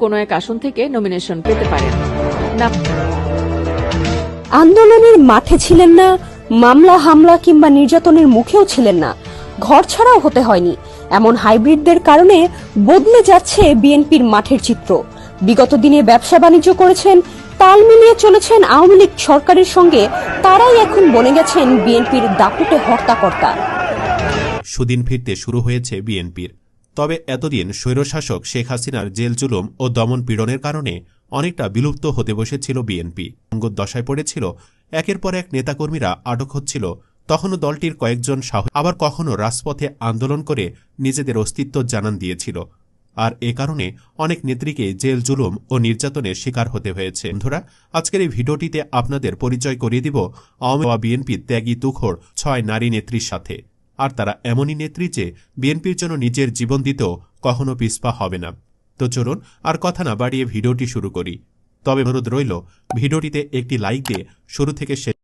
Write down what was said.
কোনো এক আসন থেকে নমিনেশন পেতে পারেন। আন্দোলনের মাঠে ছিলেন না, মামলা হামলা কিংবা নির্যাতনের মুখেও ছিলেন না, ঘর ছাড়াও হতে হয়নি, এমন হাইব্রিডদের কারণে বদলে যাচ্ছে বিএনপির মাঠের চিত্র। বিগত দিনে ব্যবসা বাণিজ্য করেছেন, তাল মিলিয়ে চলেছেন আওয়ামী লীগ সরকারের সঙ্গে, তারাই এখন বনে গেছেন বিএনপির দাপুটে হর্তাকর্তা। সুদিন ফিরতে শুরু হয়েছে বিএনপির। তবে এতদিন স্বৈরশাসক শেখ হাসিনার জেল জুলুম ও দমন পীড়নের কারণে অনেকটা বিলুপ্ত হতে বসেছিল বিএনপি। সঙ্গত দশায় পড়েছিল, একের পর এক নেতাকর্মীরা আটক হচ্ছিল, তখনও দলটির কয়েকজন সাহসী, আবার কখনো রাজপথে আন্দোলন করে নিজেদের অস্তিত্ব জানান দিয়েছিল। আর এ কারণে অনেক নেত্রীকে জেল জুলুম ও নির্যাতনের শিকার হতে হয়েছে। বন্ধুরা, আজকের এই ভিডিওটিতে আপনাদের পরিচয় করিয়ে দিব আওয়ামী লীগ বিএনপির ত্যাগী তুখোড় 6 নারী নেত্রীর সাথে। আর তারা এমনই নেত্রী যে বিএনপির জন্য নিজের জীবন দিতেও কখনো পিছপা হবে না। তো চলুন আর কথা না বাড়িয়ে ভিডিওটি শুরু করি। তবে অনুরোধ রইল, ভিডিওটিতে একটি লাইক দিয়ে শুরু থেকে শেষ